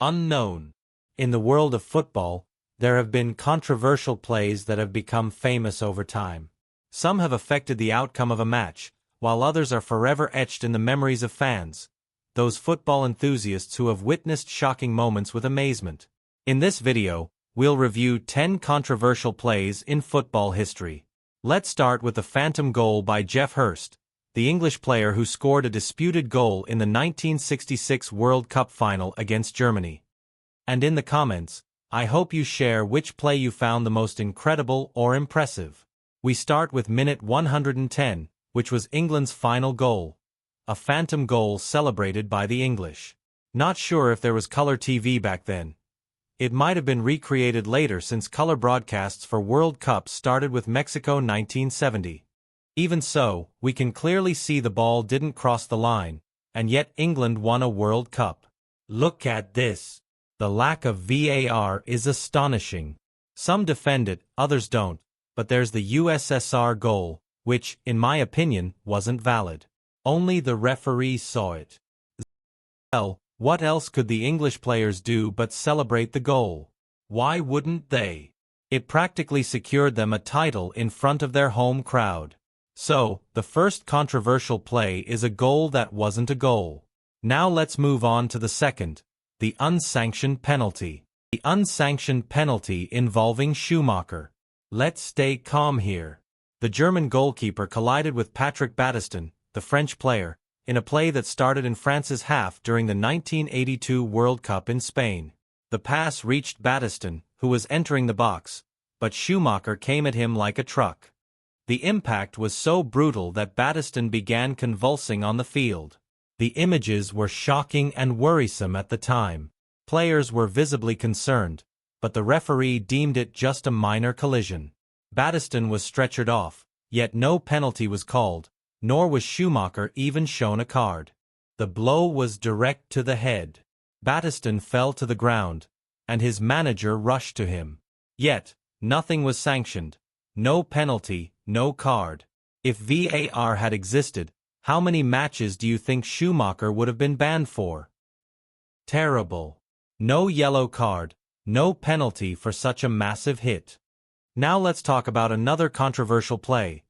Unknown. In the world of football, there have been controversial plays that have become famous over time. Some have affected the outcome of a match, while others are forever etched in the memories of fans, those football enthusiasts who have witnessed shocking moments with amazement. In this video, we'll review 10 controversial plays in football history. Let's start with the phantom goal by Geoff Hurst, the English player who scored a disputed goal in the 1966 World Cup final against Germany. And in the comments, I hope you share which play you found the most incredible or impressive. We start with minute 110, which was England's final goal. A phantom goal celebrated by the English. Not sure if there was color TV back then. It might have been recreated later since color broadcasts for World Cups started with Mexico 1970. Even so, we can clearly see the ball didn't cross the line, and yet England won a World Cup. Look at this. The lack of VAR is astonishing. Some defend it, others don't, but there's the USSR goal, which, in my opinion, wasn't valid. Only the referee saw it. Well, what else could the English players do but celebrate the goal? Why wouldn't they? It practically secured them a title in front of their home crowd. So, the first controversial play is a goal that wasn't a goal. Now let's move on to the second, the unsanctioned penalty. The unsanctioned penalty involving Schumacher. Let's stay calm here. The German goalkeeper collided with Patrick Battiston, the French player, in a play that started in France's half during the 1982 World Cup in Spain. The pass reached Battiston, who was entering the box, but Schumacher came at him like a truck. The impact was so brutal that Battiston began convulsing on the field. The images were shocking and worrisome at the time. Players were visibly concerned, but the referee deemed it just a minor collision. Battiston was stretchered off, yet no penalty was called, nor was Schumacher even shown a card. The blow was direct to the head. Battiston fell to the ground, and his manager rushed to him. Yet, nothing was sanctioned. No penalty, no card. If VAR had existed, how many matches do you think Schumacher would have been banned for? Terrible. No yellow card, no penalty for such a massive hit. Now let's talk about another controversial play.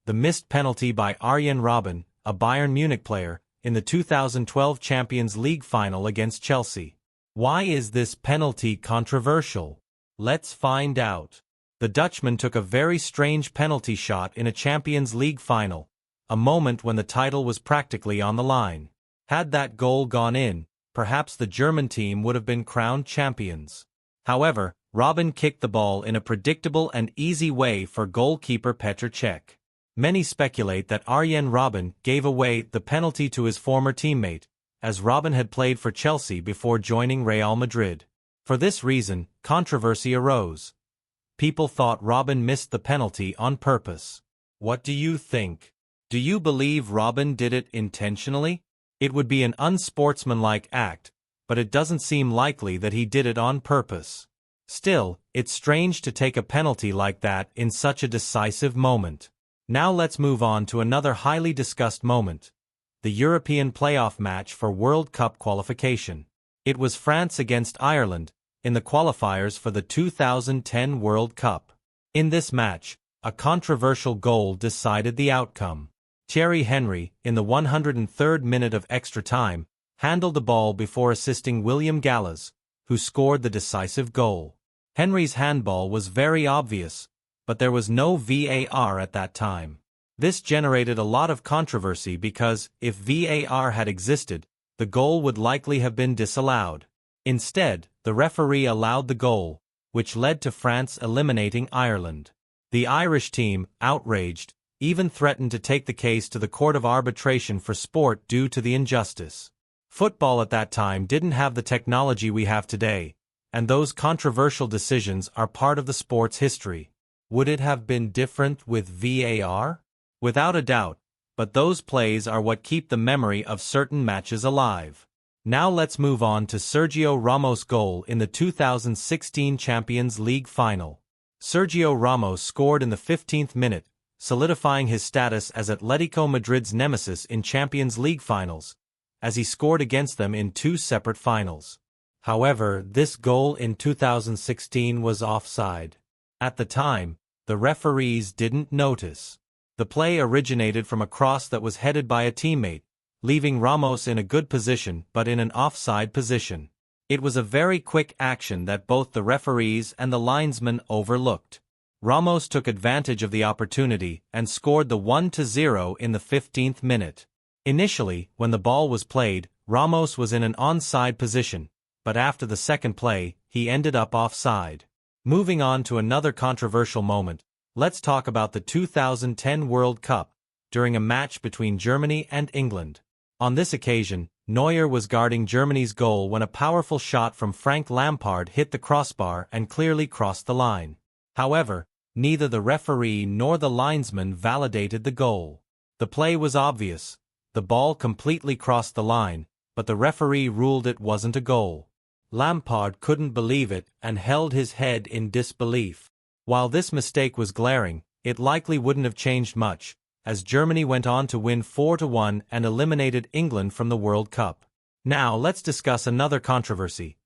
The missed penalty by Arjen Robben, a Bayern Munich player, in the 2012 Champions League final against Chelsea. Why is this penalty controversial? Let's find out. The Dutchman took a very strange penalty shot in a Champions League final, a moment when the title was practically on the line. Had that goal gone in, perhaps the German team would have been crowned champions. However, Robben kicked the ball in a predictable and easy way for goalkeeper Petr Cech. Many speculate that Arjen Robben gave away the penalty to his former teammate, as Robben had played for Chelsea before joining Real Madrid. For this reason, controversy arose. People thought Robben missed the penalty on purpose. What do you think? Do you believe Robben did it intentionally? It would be an unsportsmanlike act, but it doesn't seem likely that he did it on purpose. Still, it's strange to take a penalty like that in such a decisive moment. Now let's move on to another highly discussed moment. The European playoff match for World Cup qualification. It was France against Ireland, in the qualifiers for the 2010 World Cup. In this match, a controversial goal decided the outcome. Thierry Henry, in the 103rd minute of extra time, handled the ball before assisting William Gallas, who scored the decisive goal. Henry's handball was very obvious, but there was no VAR at that time. This generated a lot of controversy because, if VAR had existed, the goal would likely have been disallowed. Instead, the referee allowed the goal, which led to France eliminating Ireland. The Irish team, outraged, even threatened to take the case to the Court of Arbitration for Sport due to the injustice. Football at that time didn't have the technology we have today, and those controversial decisions are part of the sport's history. Would it have been different with VAR? Without a doubt, but those plays are what keep the memory of certain matches alive. Now let's move on to Sergio Ramos' goal in the 2016 Champions League final. Sergio Ramos scored in the 15th minute, solidifying his status as Atletico Madrid's nemesis in Champions League finals, as he scored against them in two separate finals. However, this goal in 2016 was offside. At the time, the referees didn't notice. The play originated from a cross that was headed by a teammate, leaving Ramos in a good position but in an offside position. It was a very quick action that both the referees and the linesman overlooked. Ramos took advantage of the opportunity and scored the 1-0 in the 15th minute. Initially, when the ball was played, Ramos was in an onside position, but after the second play, he ended up offside. Moving on to another controversial moment, let's talk about the 2010 World Cup, during a match between Germany and England. On this occasion, Neuer was guarding Germany's goal when a powerful shot from Frank Lampard hit the crossbar and clearly crossed the line. However, neither the referee nor the linesman validated the goal. The play was obvious. The ball completely crossed the line, but the referee ruled it wasn't a goal. Lampard couldn't believe it and held his head in disbelief. While this mistake was glaring, it likely wouldn't have changed much, as Germany went on to win 4-1 and eliminated England from the World Cup. Now let's discuss another controversy.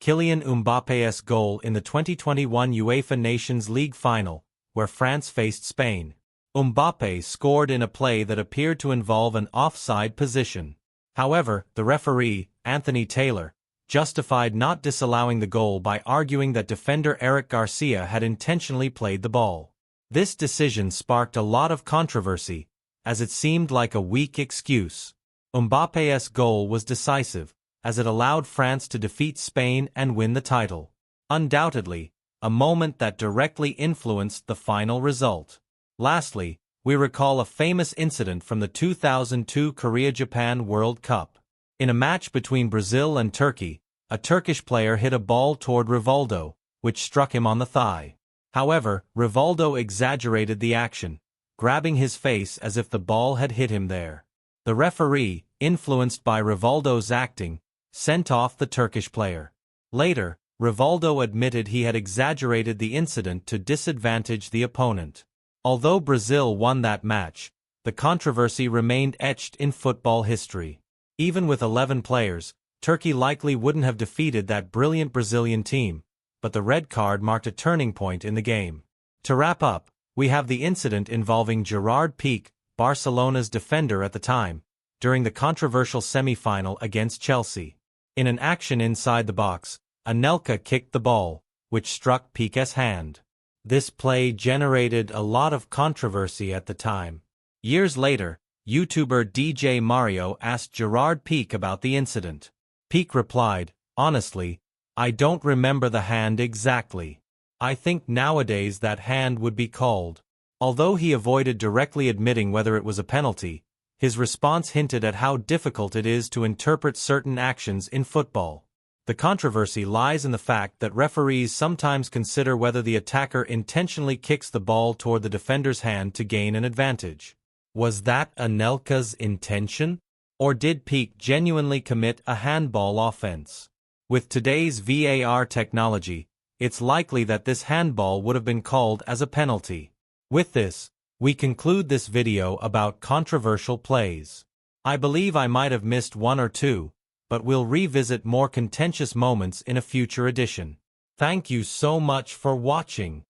Kylian Mbappe's goal in the 2021 UEFA Nations League final, where France faced Spain. Mbappe scored in a play that appeared to involve an offside position. However, the referee, Anthony Taylor, justified not disallowing the goal by arguing that defender Eric Garcia had intentionally played the ball. This decision sparked a lot of controversy, as it seemed like a weak excuse. Mbappe's goal was decisive, as it allowed France to defeat Spain and win the title. Undoubtedly, a moment that directly influenced the final result. Lastly, we recall a famous incident from the 2002 Korea-Japan World Cup. In a match between Brazil and Turkey, a Turkish player hit a ball toward Rivaldo, which struck him on the thigh. However, Rivaldo exaggerated the action, grabbing his face as if the ball had hit him there. The referee, influenced by Rivaldo's acting, sent off the Turkish player. Later, Rivaldo admitted he had exaggerated the incident to disadvantage the opponent. Although Brazil won that match, the controversy remained etched in football history. Even with 11 players, Turkey likely wouldn't have defeated that brilliant Brazilian team, but the red card marked a turning point in the game. To wrap up, we have the incident involving Gerard Piqué, Barcelona's defender at the time, during the controversial semi-final against Chelsea. In an action inside the box, Anelka kicked the ball, which struck Piqué's hand. This play generated a lot of controversy at the time. Years later, YouTuber DJ Mario asked Gerard Piqué about the incident. Piqué replied, "Honestly, I don't remember the hand exactly. I think nowadays that hand would be called." Although he avoided directly admitting whether it was a penalty, his response hinted at how difficult it is to interpret certain actions in football. The controversy lies in the fact that referees sometimes consider whether the attacker intentionally kicks the ball toward the defender's hand to gain an advantage. Was that Anelka's intention? Or did Piqué genuinely commit a handball offense? With today's VAR technology, it's likely that this handball would have been called as a penalty. With this, we conclude this video about controversial plays. I believe I might have missed one or two, but we'll revisit more contentious moments in a future edition. Thank you so much for watching.